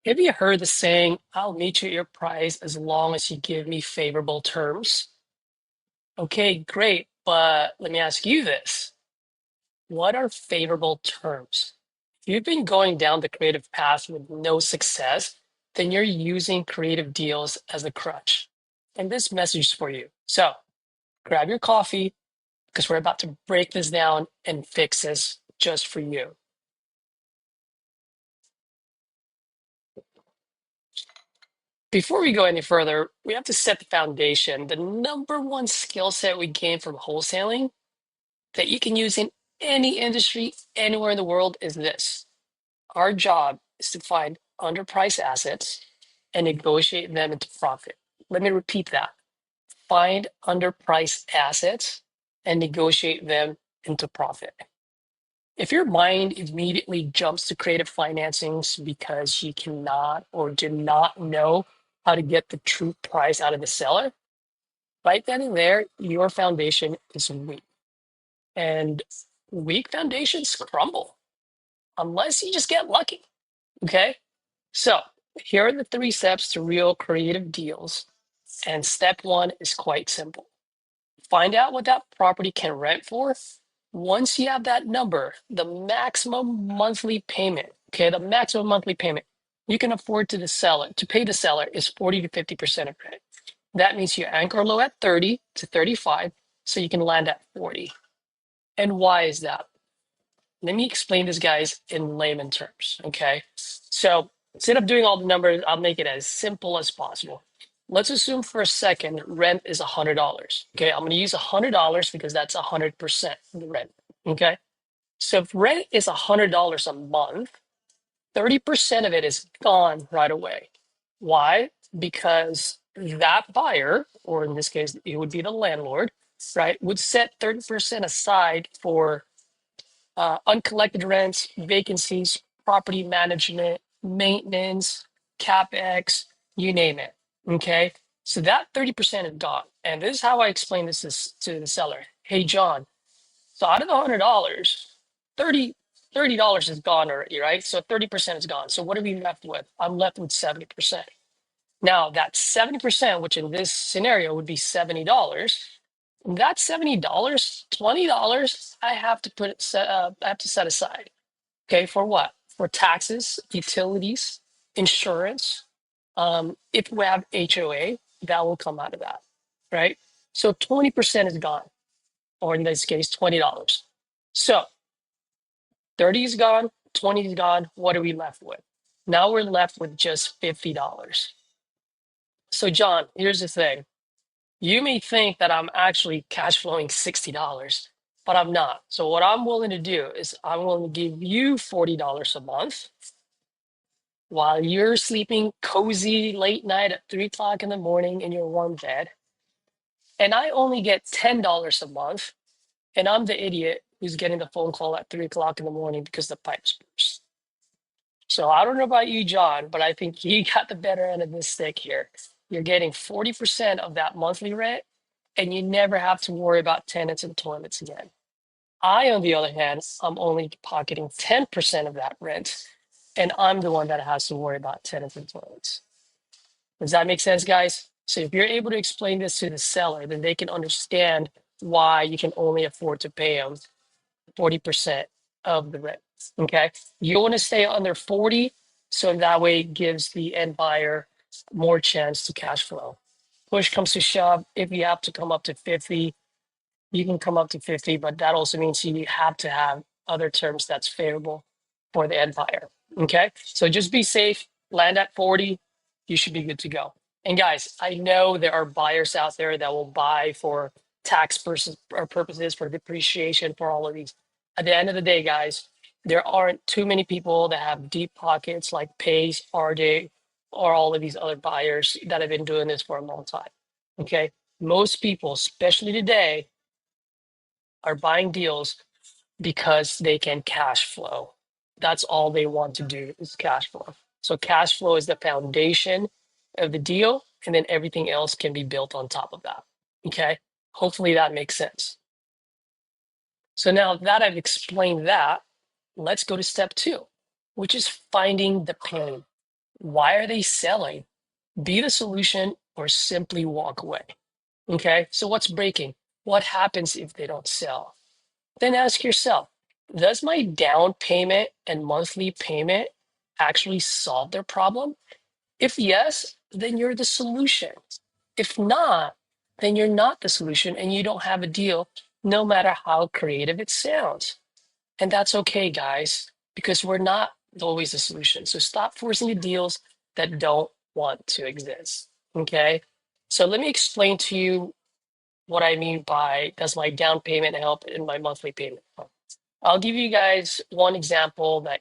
Have you heard the saying, I'll meet you at your price as long as you give me favorable terms? Okay, great. But let me ask you this. What are favorable terms? If you've been going down the creative path with no success, then you're using creative deals as a crutch. And this message is for you. So grab your coffee because we're about to break this down and fix this just for you. Before we go any further, we have to set the foundation. The number one skill set we gain from wholesaling that you can use in any industry, anywhere in the world is this. Our job is to find underpriced assets and negotiate them into profit. Let me repeat that. Find underpriced assets and negotiate them into profit. If your mind immediately jumps to creative financings because you cannot or do not know how to get the true price out of the seller, right then and there, your foundation is weak. And weak foundations crumble unless you just get lucky. Okay. So here are the 3 steps to real creative deals. And step 1 is quite simple. Find out what that property can rent for. Once you have that number, the maximum monthly payment, okay, the maximum monthly payment you can afford to pay the seller is 40 to 50% of rent. That means you anchor low at 30 to 35, so you can land at 40. And why is that? Let me explain this, guys, in layman terms, okay? So instead of doing all the numbers, I'll make it as simple as possible. Let's assume for a second rent is $100. Okay, I'm going to use $100 because that's 100% of the rent. Okay, so if rent is $100 a month, 30% of it is gone right away. Why? Because that buyer, or in this case, it would be the landlord, right, would set 30% aside for uncollected rents, vacancies, property management, maintenance, capex, you name it. Okay. So that 30% is gone. And this is how I explain this to the seller. Hey, John, so out of the $100, 30 dollars is gone already, right? So 30% is gone. So what are we left with? I'm left with 70%. Now that 70%, which in this scenario would be $70, that $70, $20 I have to I have to set aside. Okay, for what? For taxes, utilities, insurance. If we have HOA, that will come out of that, right? So 20% is gone, or in this case, $20. So 30 is gone, 20 is gone. What are we left with? Now we're left with just $50. So, John, here's the thing. You may think that I'm actually cash flowing $60, but I'm not. So what I'm willing to do is I'm willing to give you $40 a month while you're sleeping cozy late night at 3 o'clock in the morning in your warm bed. And I only get $10 a month. And I'm the idiot who's getting the phone call at 3 o'clock in the morning because the pipes burst. So I don't know about you, John, but I think you got the better end of this stick here. You're getting 40% of that monthly rent, and you never have to worry about tenants and toilets again. I, on the other hand, I'm only pocketing 10% of that rent, and I'm the one that has to worry about tenants and toilets. Does that make sense, guys? So if you're able to explain this to the seller, then they can understand why you can only afford to pay them 40% of the rent. Okay. You want to stay under 40, so that way it gives the end buyer more chance to cash flow. Push comes to shove, if you have to come up to 50, you can come up to 50, but that also means you have to have other terms that's favorable for the end buyer. Okay. So just be safe, land at 40, you should be good to go. And guys, I know there are buyers out there that will buy for tax purposes, for depreciation, for all of these. At the end of the day, guys, there aren't too many people that have deep pockets like Pace, RJ, or all of these other buyers that have been doing this for a long time. Okay. Most people, especially today, are buying deals because they can cash flow. That's all they want to do is cash flow. So cash flow is the foundation of the deal, and then everything else can be built on top of that. Okay. Hopefully that makes sense. So now that I've explained that, let's go to step 2, which is finding the pain. Why are they selling? Be the solution or simply walk away. Okay, so what's breaking? What happens if they don't sell? Then ask yourself, does my down payment and monthly payment actually solve their problem? If yes, then you're the solution. If not, then you're not the solution and you don't have a deal, no matter how creative it sounds. And that's okay, guys, because we're not always the solution. So stop forcing the deals that don't want to exist. Okay. So let me explain to you what I mean by does my down payment help in my monthly payment? I'll give you guys one example that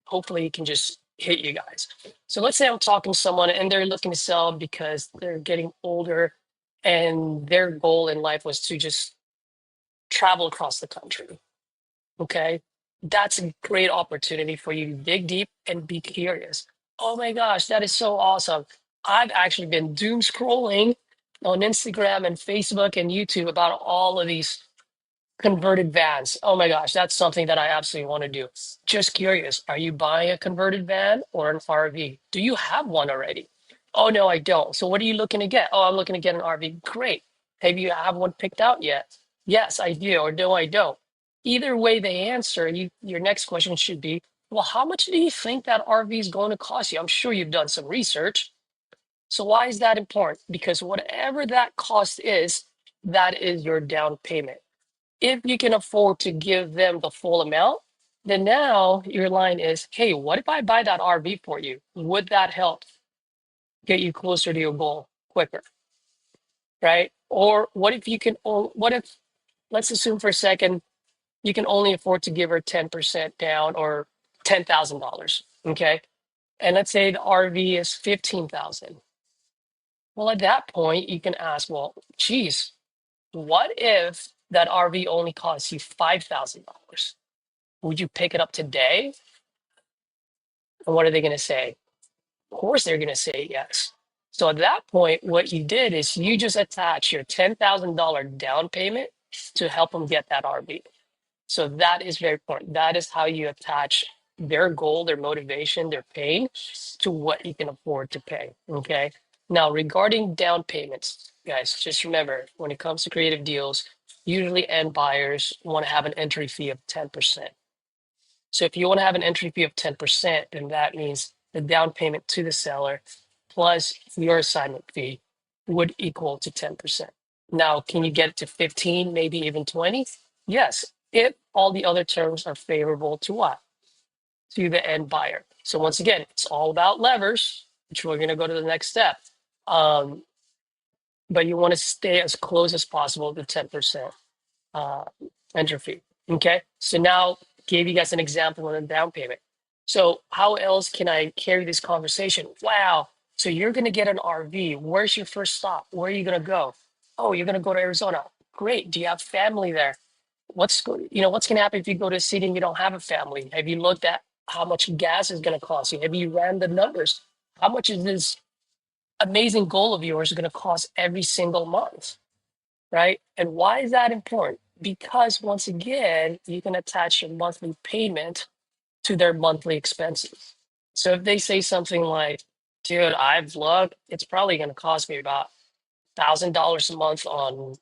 hopefully can just hit you guys. So let's say I'm talking to someone and they're looking to sell because they're getting older and their goal in life was to just travel across the country. Okay. That's a great opportunity for you to dig deep and be curious. Oh my gosh, that is so awesome. I've actually been doom scrolling on Instagram and Facebook and YouTube about all of these converted vans. Oh my gosh, that's something that I absolutely want to do. Just curious, are you buying a converted van or an RV? Do you have one already? Oh no, I don't. So what are you looking to get? Oh, I'm looking to get an RV. Great. Have you have one picked out yet? Yes, I do, or no, I don't. Either way they answer, your next question should be, well, how much do you think that RV is going to cost you? I'm sure you've done some research. So why is that important? Because whatever that cost is, that is your down payment. If you can afford to give them the full amount, then now your line is, hey, what if I buy that RV for you? Would that help get you closer to your goal quicker? Right? Or what if you can, what if, let's assume for a second, you can only afford to give her 10% down or $10,000. Okay. And let's say the RV is 15,000. Well, at that point, you can ask, well, geez, what if that RV only costs you $5,000? Would you pick it up today? And what are they going to say? Of course, they're going to say yes. So at that point, what you did is you just attach your $10,000 down payment to help them get that RV. So that is very important. That is how you attach their goal, their motivation, their pain to what you can afford to pay. Okay. Now, regarding down payments, guys, just remember when it comes to creative deals, usually end buyers want to have an entry fee of 10%. So if you want to have an entry fee of 10%, then that means the down payment to the seller plus your assignment fee would equal to 10%. Now, can you get it to 15, maybe even 20? Yes, if all the other terms are favorable to what? To the end buyer. So once again, it's all about levers, which we're going to go to the next step. Um, but you want to stay as close as possible to 10% uh, entropy. Okay, so now gave you guys an example on a down payment. So how else can I carry this conversation? Wow. So you're going to get an RV. Where's your first stop? Where are you going to go? Oh, you're going to go to Arizona. Great. Do you have family there? What's going to happen if you go to a city and you don't have a family? Have you looked at how much gas is going to cost you? Have you ran the numbers? How much is this amazing goal of yours going to cost every single month? Right? And why is that important? Because once again, you can attach your monthly payment to their monthly expenses. So if they say something like, dude, I've looked, it's probably going to cost me about $1,000 a month on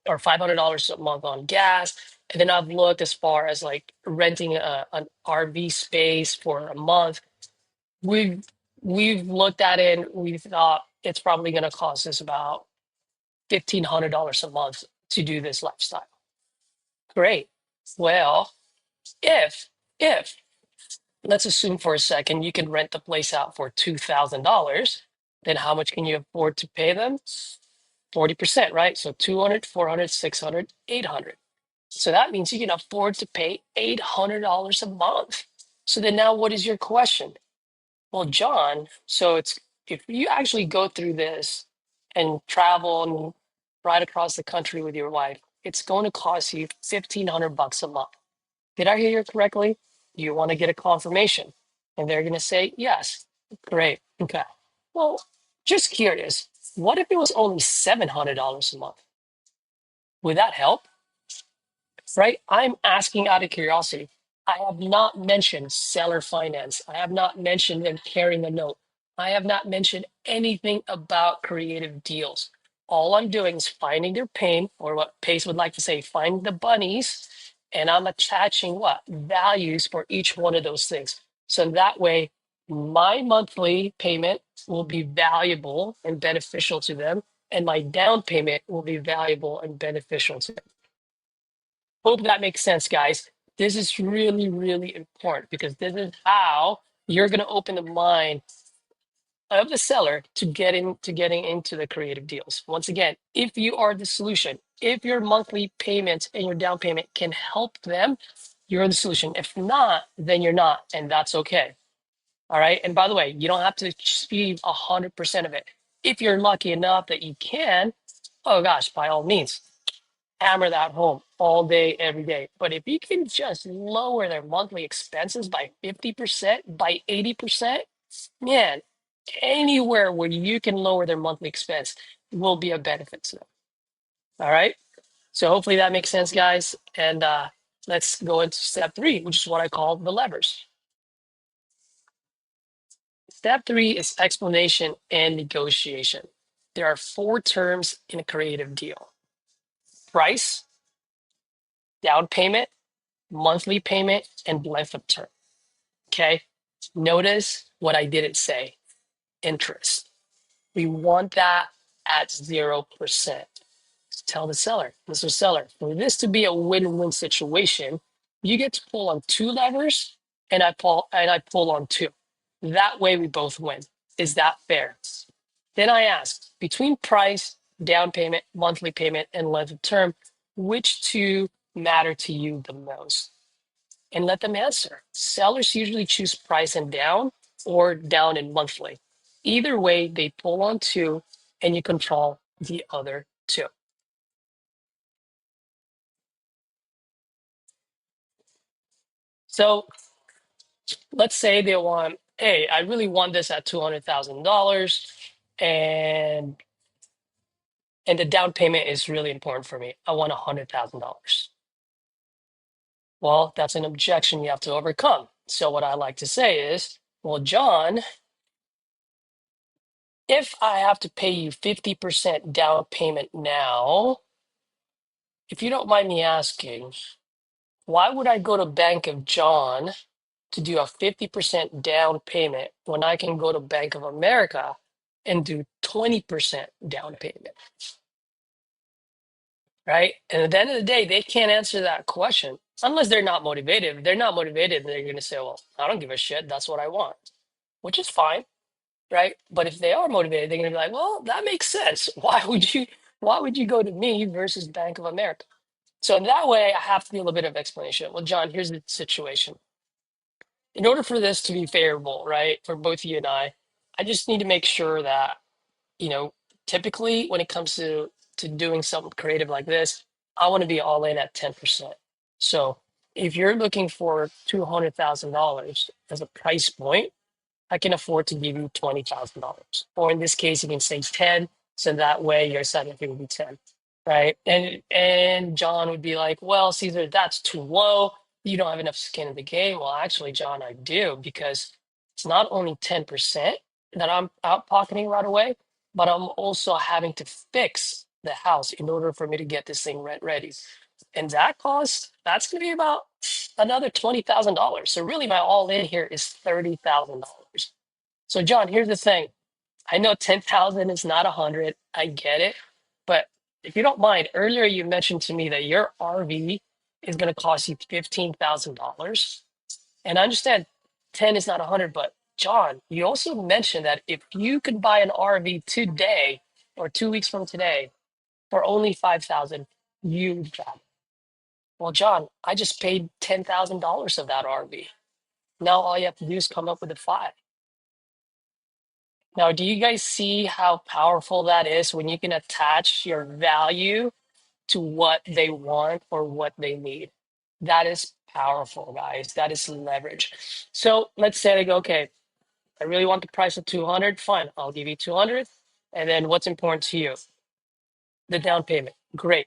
or $500 a month on gas. And then I've looked as far as like renting an RV space for a month. We've we've looked at it and we thought it's probably going to cost us about $1,500 a month to do this lifestyle. Great. Well, if let's assume for a second you can rent the place out for $2,000, then how much can you afford to pay them? 40%, right? So 200, 400, 600, 800. So that means you can afford to pay $800 a month. So then now what is your question? Well, John, so it's if you actually go through this and travel and ride across the country with your wife, it's going to cost you $1,500 a month. Did I hear you correctly? You want to get a confirmation? And they're going to say yes. Great. Okay. Well, just curious, what if it was only $700 a month? Would that help? Right? I'm asking out of curiosity. I have not mentioned seller finance. I have not mentioned them carrying a note. I have not mentioned anything about creative deals. All I'm doing is finding their pain, or what Pace would like to say, find the bunnies, and I'm attaching what? Values for each one of those things. So that way, my monthly payment will be valuable and beneficial to them, and my down payment will be valuable and beneficial to them. Hope that makes sense, guys. This is really, really important because this is how you're going to open the mind of the seller to getting into the creative deals. Once again, if you are the solution, if your monthly payments and your down payment can help them, you're the solution. If not, then you're not, and that's okay. All right. And by the way, you don't have to achieve 100% of it. If you're lucky enough that you can, oh gosh, by all means, hammer that home all day, every day. But if you can just lower their monthly expenses by 50%, by 80%, man, anywhere where you can lower their monthly expense will be a benefit to them. All right. So hopefully that makes sense, guys. And let's go into step 3, which is what I call the levers. Step 3 is explanation and negotiation. There are 4 terms in a creative deal: price, down payment, monthly payment, and length of term. Okay. Notice what I didn't say: interest. We want that at 0%. Tell the seller, Mr. Seller, for this to be a win-win situation, you get to pull on 2 levers and I pull on 2. That way we both win. Is that fair? Then I ask, between price, down payment, monthly payment, and length of term, which 2 matter to you the most? And let them answer. Sellers usually choose price and down, or down and monthly. Either way, they pull on 2 and you control the other 2. So let's say they want, hey, I really want this at $200,000, and the down payment is really important for me. I want $100,000. Well, that's an objection you have to overcome. So what I like to say is, well, John, if I have to pay you 50% down payment now, if you don't mind me asking, why would I go to Bank of John to do a 50% down payment when I can go to Bank of America and do 20% down payment? Right? And at the end of the day, they can't answer that question unless they're not motivated. If they're not motivated, they're going to say, well, I don't give a shit. That's what I want, which is fine. Right? But if they are motivated, they're going to be like, well, that makes sense. Why would you go to me versus Bank of America? So in that way, I have to do a little bit of explanation. Well, John, here's the situation. In order for this to be favorable, right, for both you and I just need to make sure that, you know, typically when it comes to doing something creative like this, I want to be all in at 10%. So if you're looking for $200,000 as a price point, I can afford to give you $20,000. Or in this case, you can say 10, so that way your second fee would be 10, right? And John would be like, well, Caesar, that's too low. You don't have enough skin in the game. Well, actually, John, I do, because it's not only 10% that I'm out pocketing right away, but I'm also having to fix the house in order for me to get this thing rent ready. And that cost, that's going to be about another $20,000. So really my all in here is $30,000. So John, here's the thing. I know 10,000 is not 100. I get it. But if you don't mind, earlier you mentioned to me that your RV is going to cost you $15,000. And I understand 10 is not 100, but John, you also mentioned that if you could buy an RV today or 2 weeks from today for only 5,000, you would grab it. Well, John, I just paid $10,000 of that RV. Now all you have to do is come up with a 5. Now, do you guys see how powerful that is when you can attach your value to what they want or what they need? That is powerful, guys. That is leverage. So let's say I go, okay, I really want the price of 200. Fine, I'll give you 200. And then what's important to you? The down payment. Great.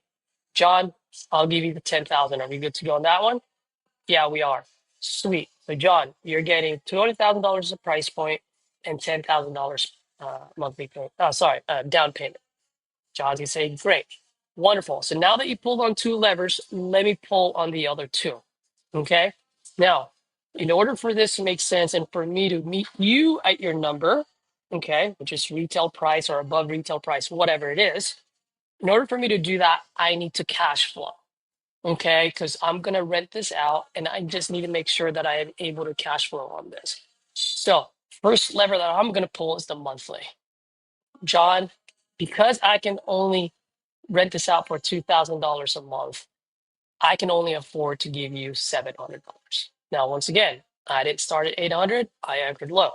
John, I'll give you the 10,000. Are we good to go on that one? Yeah, we are. Sweet. So John, you're getting $200,000 as a price point and $10,000 monthly payment. Oh, sorry, down payment. John's gonna say, great, wonderful. So now that you pulled on two levers, let me pull on the other two. Okay. Now, in order for this to make sense and for me to meet you at your number, okay, which is retail price or above retail price, whatever it is, in order for me to do that, I need to cash flow. Okay, because I'm gonna rent this out and I just need to make sure that I am able to cash flow on this. So first lever that I'm gonna pull is the monthly. John, because I can only rent this out for $2,000 a month, I can only afford to give you $700. Now, once again, I didn't start at 800, I anchored low,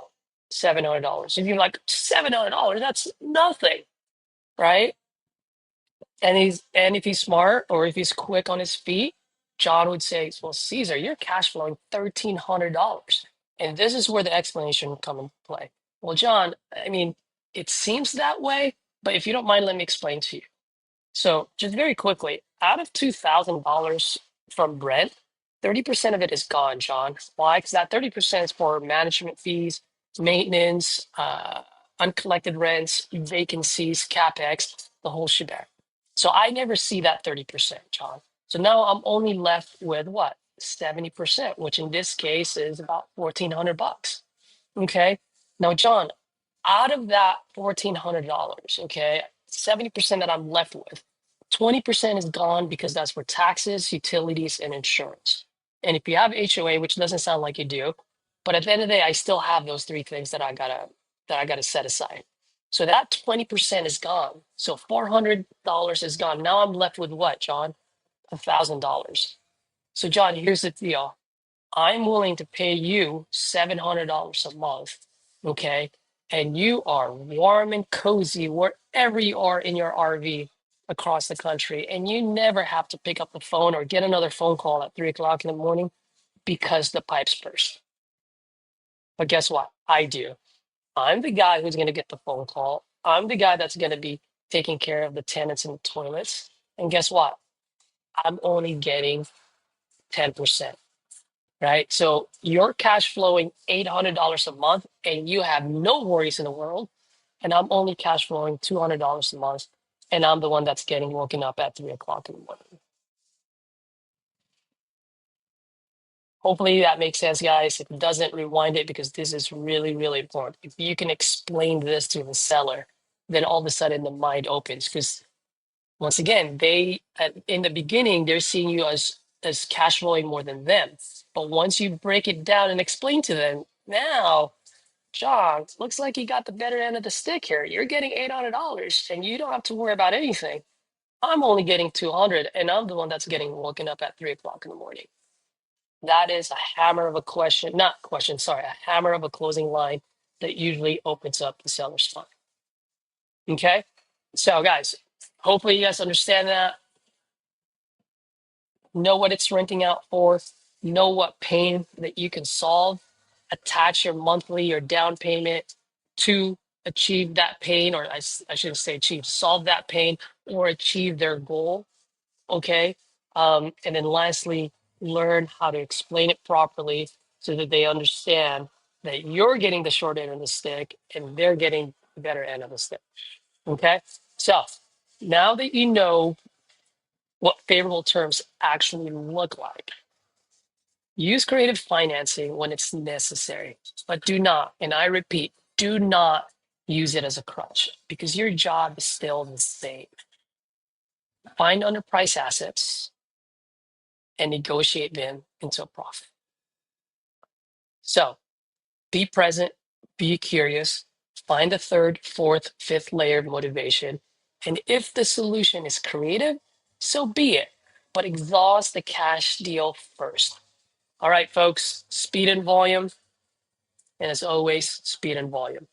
$700. If you're like $700, that's nothing, right? And if he's smart or if he's quick on his feet, John would say, well, Caesar, you're cash flowing $1,300. And this is where the explanation would come into play. Well, John, I mean, it seems that way, but if you don't mind, let me explain to you. So just very quickly, out of $2,000 from rent, 30% of it is gone, John. Why? Because that 30% is for management fees, maintenance, uncollected rents, vacancies, CapEx, the whole shebang. So I never see that 30%, John. So now I'm only left with what? 70%, which in this case is about $1,400. Okay. Now, John, out of that $1,400, okay, 70% that I'm left with, 20% is gone because that's for taxes, utilities, and insurance. And if you have HOA, which doesn't sound like you do, but at the end of the day, I still have those three things that I gotta set aside. So that 20% is gone. So $400 is gone. Now I'm left with what, John? $1,000. So John, here's the deal. I'm willing to pay you $700 a month, okay? And you are warm and cozy wherever you are in your RV across the country. And you never have to pick up the phone or get another phone call at 3 o'clock in the morning because the pipes burst. But guess what? I do. I'm the guy who's going to get the phone call. I'm the guy that's going to be taking care of the tenants and the toilets. And guess what? I'm only getting 10%. Right? So you're cash flowing $800 a month and you have no worries in the world. And I'm only cash flowing $200 a month. And I'm the one that's getting woken up at 3 o'clock in the morning. Hopefully that makes sense, guys. If it doesn't, rewind it because this is really, really important. If you can explain this to the seller, then all of a sudden the mind opens. Because once again, in the beginning, they're seeing you as cash flowing more than them. But once you break it down and explain to them, now, John, looks like you got the better end of the stick here. You're getting $800 and you don't have to worry about anything. I'm only getting 200 and I'm the one that's getting woken up at 3 o'clock in the morning. That is a hammer of a question, not question, sorry, a hammer of a closing line that usually opens up the seller's mind. Okay. So guys, hopefully you guys understand that. Know what it's renting out for, know what pain that you can solve, attach your monthly, your down payment to achieve that pain, or I shouldn't say achieve, solve that pain or achieve their goal. Okay. And then lastly, learn how to explain it properly so that they understand that you're getting the short end of the stick and they're getting the better end of the stick. Okay. So now that you know what favorable terms actually look like, use creative financing when it's necessary, but do not, and I repeat, do not use it as a crutch because your job is still the same. Find underpriced assets and negotiate them into a profit. So be present, be curious, find the third, fourth, fifth layer of motivation. And if the solution is creative, so be it, but exhaust the cash deal first. All right, folks, speed and volume. And as always, speed and volume.